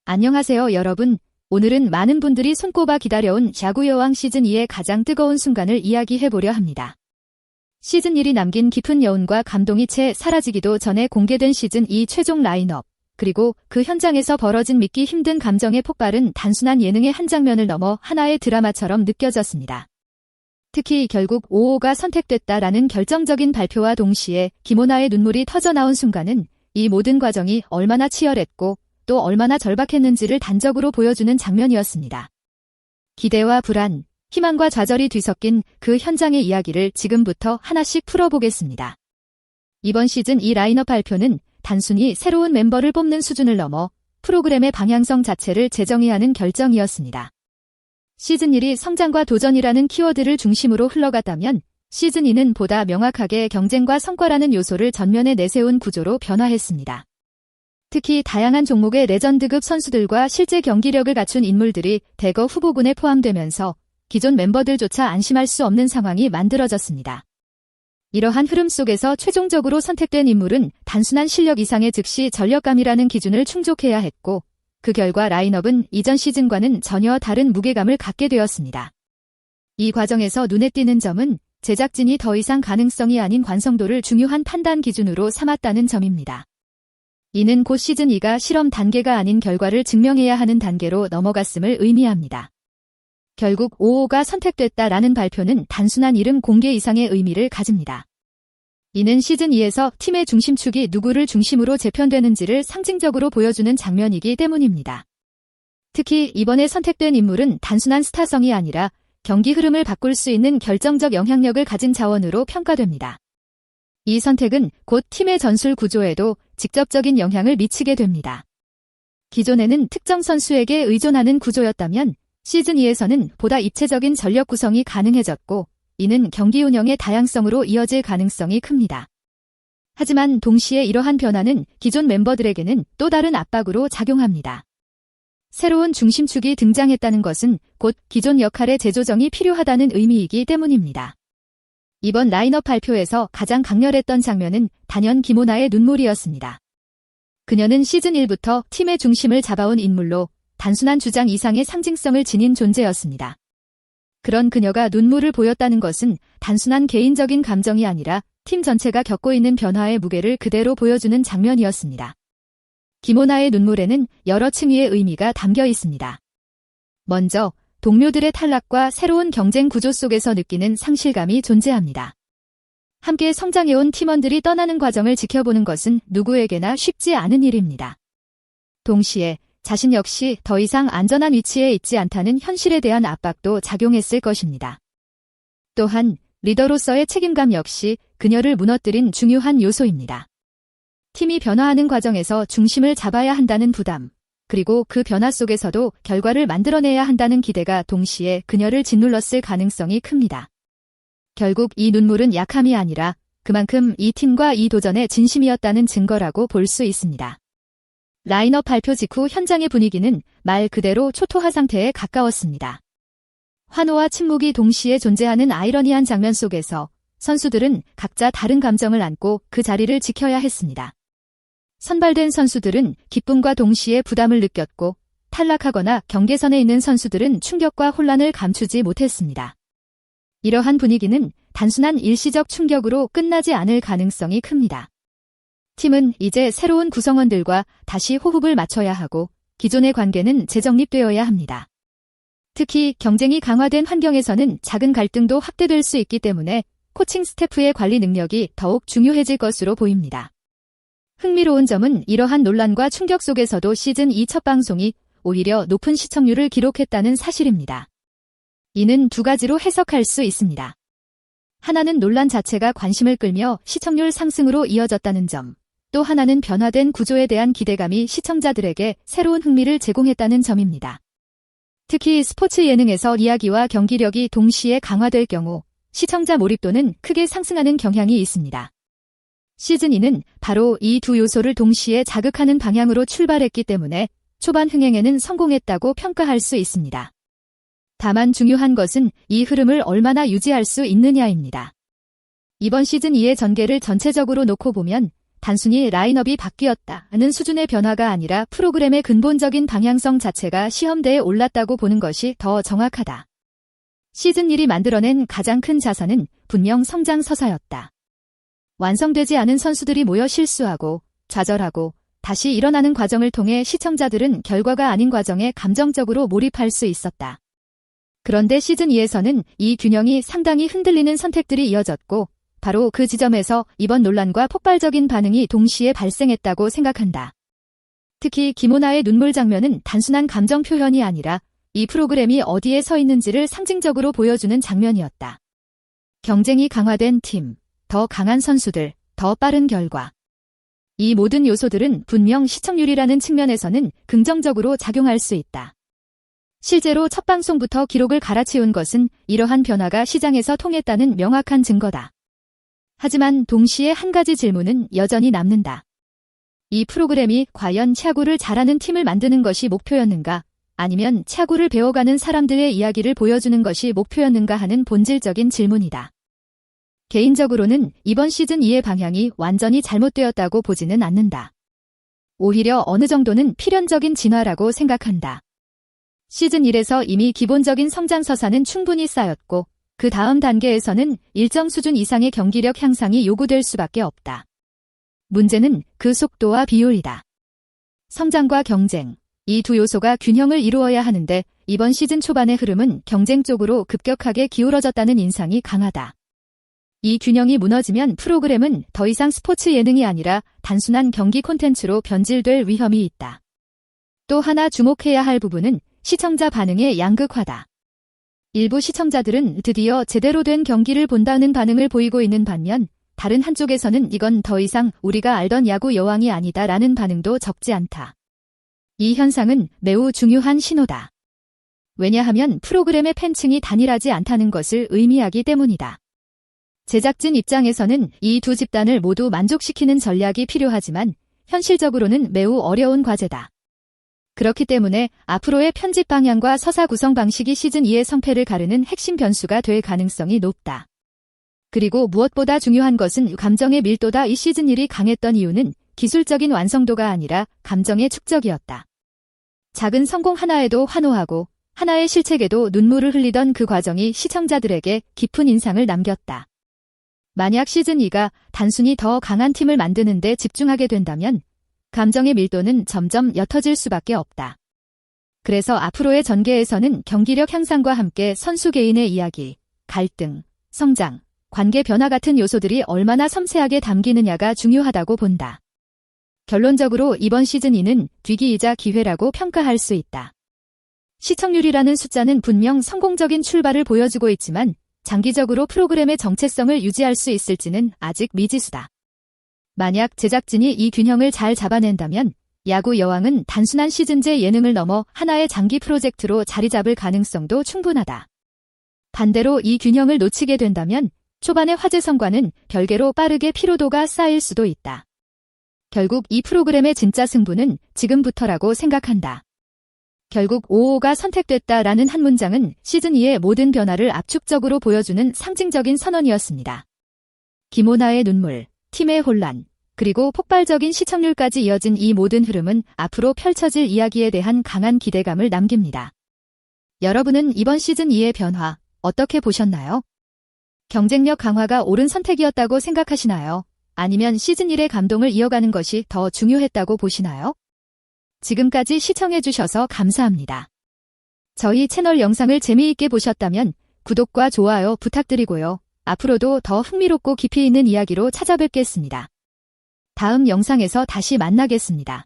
안녕하세요, 여러분. 오늘은 많은 분들이 손꼽아 기다려온 야구여왕 시즌2의 가장 뜨거운 순간을 이야기해보려 합니다. 시즌1이 남긴 깊은 여운과 감동이 채 사라지기도 전에 공개된 시즌2 최종 라인업, 그리고 그 현장에서 벌어진 믿기 힘든 감정의 폭발은 단순한 예능의 한 장면을 넘어 하나의 드라마처럼 느껴졌습니다. 특히 결국 5호가 선택됐다라는 결정적인 발표와 동시에 김오나의 눈물이 터져나온 순간은 이 모든 과정이 얼마나 치열했고 또 얼마나 절박했는지를 단적으로 보여주는 장면이었습니다. 기대와 불안, 희망과 좌절이 뒤섞인 그 현장의 이야기를 지금부터 하나씩 풀어보겠습니다. 이번 시즌 2 라인업 발표는 단순히 새로운 멤버를 뽑는 수준을 넘어 프로그램의 방향성 자체를 재정해야 하는 결정이었습니다. 시즌 1이 성장과 도전이라는 키워드를 중심으로 흘러갔다면 시즌 2는 보다 명확하게 경쟁과 성과라는 요소를 전면에 내세운 구조로 변화했습니다. 특히 다양한 종목의 레전드급 선수들과 실제 경기력을 갖춘 인물들이 대거 후보군에 포함되면서 기존 멤버들조차 안심할 수 없는 상황이 만들어졌습니다. 이러한 흐름 속에서 최종적으로 선택된 인물은 단순한 실력 이상의 즉시 전력감이라는 기준을 충족해야 했고, 그 결과 라인업은 이전 시즌과는 전혀 다른 무게감을 갖게 되었습니다. 이 과정에서 눈에 띄는 점은 제작진이 더 이상 가능성이 아닌 완성도를 중요한 판단 기준으로 삼았다는 점입니다. 이는 곧 시즌2가 실험 단계가 아닌 결과를 증명해야 하는 단계로 넘어갔음을 의미합니다. 결국 5호가 선택됐다라는 발표는 단순한 이름 공개 이상의 의미를 가집니다. 이는 시즌2에서 팀의 중심축이 누구를 중심으로 재편되는지를 상징적으로 보여주는 장면이기 때문입니다. 특히 이번에 선택된 인물은 단순한 스타성이 아니라 경기 흐름을 바꿀 수 있는 결정적 영향력을 가진 자원으로 평가됩니다. 이 선택은 곧 팀의 전술 구조에도 직접적인 영향을 미치게 됩니다. 기존에는 특정 선수에게 의존하는 구조였다면 시즌2에서는 보다 입체적인 전력 구성이 가능해졌고, 이는 경기 운영의 다양성으로 이어질 가능성이 큽니다. 하지만 동시에 이러한 변화는 기존 멤버들에게는 또 다른 압박으로 작용합니다. 새로운 중심축이 등장했다는 것은 곧 기존 역할의 재조정이 필요하다는 의미이기 때문입니다. 이번 라인업 발표에서 가장 강렬했던 장면은 단연 김오나의 눈물이었습니다. 그녀는 시즌1부터 팀의 중심을 잡아온 인물로 단순한 주장 이상의 상징성을 지닌 존재였습니다. 그런 그녀가 눈물을 보였다는 것은 단순한 개인적인 감정이 아니라 팀 전체가 겪고 있는 변화의 무게를 그대로 보여주는 장면이었습니다. 김오나의 눈물에는 여러 층위의 의미가 담겨 있습니다. 먼저 동료들의 탈락과 새로운 경쟁 구조 속에서 느끼는 상실감이 존재합니다. 함께 성장해온 팀원들이 떠나는 과정을 지켜보는 것은 누구에게나 쉽지 않은 일입니다. 동시에 자신 역시 더 이상 안전한 위치에 있지 않다는 현실에 대한 압박도 작용했을 것입니다. 또한 리더로서의 책임감 역시 그녀를 무너뜨린 중요한 요소입니다. 팀이 변화하는 과정에서 중심을 잡아야 한다는 부담, 그리고 그 변화 속에서도 결과를 만들어내야 한다는 기대가 동시에 그녀를 짓눌렀을 가능성이 큽니다. 결국 이 눈물은 약함이 아니라 그만큼 이 팀과 이 도전의 진심이었다는 증거라고 볼 수 있습니다. 라인업 발표 직후 현장의 분위기는 말 그대로 초토화 상태에 가까웠습니다. 환호와 침묵이 동시에 존재하는 아이러니한 장면 속에서 선수들은 각자 다른 감정을 안고 그 자리를 지켜야 했습니다. 선발된 선수들은 기쁨과 동시에 부담을 느꼈고, 탈락하거나 경계선에 있는 선수들은 충격과 혼란을 감추지 못했습니다. 이러한 분위기는 단순한 일시적 충격으로 끝나지 않을 가능성이 큽니다. 팀은 이제 새로운 구성원들과 다시 호흡을 맞춰야 하고 기존의 관계는 재정립되어야 합니다. 특히 경쟁이 강화된 환경에서는 작은 갈등도 확대될 수 있기 때문에 코칭 스태프의 관리 능력이 더욱 중요해질 것으로 보입니다. 흥미로운 점은 이러한 논란과 충격 속에서도 시즌2 첫 방송이 오히려 높은 시청률을 기록했다는 사실입니다. 이는 두 가지로 해석할 수 있습니다. 하나는 논란 자체가 관심을 끌며 시청률 상승으로 이어졌다는 점, 또 하나는 변화된 구조에 대한 기대감이 시청자들에게 새로운 흥미를 제공했다는 점입니다. 특히 스포츠 예능에서 이야기와 경기력이 동시에 강화될 경우 시청자 몰입도는 크게 상승하는 경향이 있습니다. 시즌2는 바로 이 두 요소를 동시에 자극하는 방향으로 출발했기 때문에 초반 흥행에는 성공했다고 평가할 수 있습니다. 다만 중요한 것은 이 흐름을 얼마나 유지할 수 있느냐입니다. 이번 시즌2의 전개를 전체적으로 놓고 보면 단순히 라인업이 바뀌었다는 수준의 변화가 아니라 프로그램의 근본적인 방향성 자체가 시험대에 올랐다고 보는 것이 더 정확하다. 시즌 1이 만들어낸 가장 큰 자산은 분명 성장 서사였다. 완성되지 않은 선수들이 모여 실수하고 좌절하고 다시 일어나는 과정을 통해 시청자들은 결과가 아닌 과정에 감정적으로 몰입할 수 있었다. 그런데 시즌 2에서는 이 균형이 상당히 흔들리는 선택들이 이어졌고 바로 그 지점에서 이번 논란과 폭발적인 반응이 동시에 발생했다고 생각한다. 특히 김오나의 눈물 장면은 단순한 감정 표현이 아니라 이 프로그램이 어디에 서 있는지를 상징적으로 보여주는 장면이었다. 경쟁이 강화된 팀, 더 강한 선수들, 더 빠른 결과. 이 모든 요소들은 분명 시청률이라는 측면에서는 긍정적으로 작용할 수 있다. 실제로 첫 방송부터 기록을 갈아치운 것은 이러한 변화가 시장에서 통했다는 명확한 증거다. 하지만 동시에 한 가지 질문은 여전히 남는다. 이 프로그램이 과연 야구를 잘하는 팀을 만드는 것이 목표였는가, 아니면 야구를 배워가는 사람들의 이야기를 보여주는 것이 목표였는가 하는 본질적인 질문이다. 개인적으로는 이번 시즌 2의 방향이 완전히 잘못되었다고 보지는 않는다. 오히려 어느 정도는 필연적인 진화라고 생각한다. 시즌 1에서 이미 기본적인 성장 서사는 충분히 쌓였고 그 다음 단계에서는 일정 수준 이상의 경기력 향상이 요구될 수밖에 없다. 문제는 그 속도와 비율이다. 성장과 경쟁, 이 두 요소가 균형을 이루어야 하는데 이번 시즌 초반의 흐름은 경쟁 쪽으로 급격하게 기울어졌다는 인상이 강하다. 이 균형이 무너지면 프로그램은 더 이상 스포츠 예능이 아니라 단순한 경기 콘텐츠로 변질될 위험이 있다. 또 하나 주목해야 할 부분은 시청자 반응의 양극화다. 일부 시청자들은 드디어 제대로 된 경기를 본다는 반응을 보이고 있는 반면 다른 한쪽에서는 이건 더 이상 우리가 알던 야구 여왕이 아니다라는 반응도 적지 않다. 이 현상은 매우 중요한 신호다. 왜냐하면 프로그램의 팬층이 단일하지 않다는 것을 의미하기 때문이다. 제작진 입장에서는 이 두 집단을 모두 만족시키는 전략이 필요하지만 현실적으로는 매우 어려운 과제다. 그렇기 때문에 앞으로의 편집 방향과 서사 구성 방식이 시즌 2의 성패를 가르는 핵심 변수가 될 가능성이 높다. 그리고 무엇보다 중요한 것은 감정의 밀도다. 이 시즌 1이 강했던 이유는 기술적인 완성도가 아니라 감정의 축적이었다. 작은 성공 하나에도 환호하고 하나의 실책에도 눈물을 흘리던 그 과정이 시청자들에게 깊은 인상을 남겼다. 만약 시즌 2가 단순히 더 강한 팀을 만드는 데 집중하게 된다면 감정의 밀도는 점점 옅어질 수밖에 없다. 그래서 앞으로의 전개에서는 경기력 향상과 함께 선수 개인의 이야기, 갈등, 성장, 관계 변화 같은 요소들이 얼마나 섬세하게 담기느냐가 중요하다고 본다. 결론적으로 이번 시즌 2는 뒤기이자 기회라고 평가할 수 있다. 시청률이라는 숫자는 분명 성공적인 출발을 보여주고 있지만 장기적으로 프로그램의 정체성을 유지할 수 있을지는 아직 미지수다. 만약 제작진이 이 균형을 잘 잡아낸다면 야구 여왕은 단순한 시즌제 예능을 넘어 하나의 장기 프로젝트로 자리 잡을 가능성도 충분하다. 반대로 이 균형을 놓치게 된다면 초반의 화제성과는 별개로 빠르게 피로도가 쌓일 수도 있다. 결국 이 프로그램의 진짜 승부는 지금부터라고 생각한다. 결국 5호가 선택됐다라는 한 문장은 시즌 2의 모든 변화를 압축적으로 보여주는 상징적인 선언이었습니다. 김오나의 눈물, 팀의 혼란, 그리고 폭발적인 시청률까지 이어진 이 모든 흐름은 앞으로 펼쳐질 이야기에 대한 강한 기대감을 남깁니다. 여러분은 이번 시즌 2의 변화 어떻게 보셨나요? 경쟁력 강화가 옳은 선택이었다고 생각하시나요? 아니면 시즌 1의 감동을 이어가는 것이 더 중요했다고 보시나요? 지금까지 시청해주셔서 감사합니다. 저희 채널 영상을 재미있게 보셨다면 구독과 좋아요 부탁드리고요. 앞으로도 더 흥미롭고 깊이 있는 이야기로 찾아뵙겠습니다. 다음 영상에서 다시 만나겠습니다.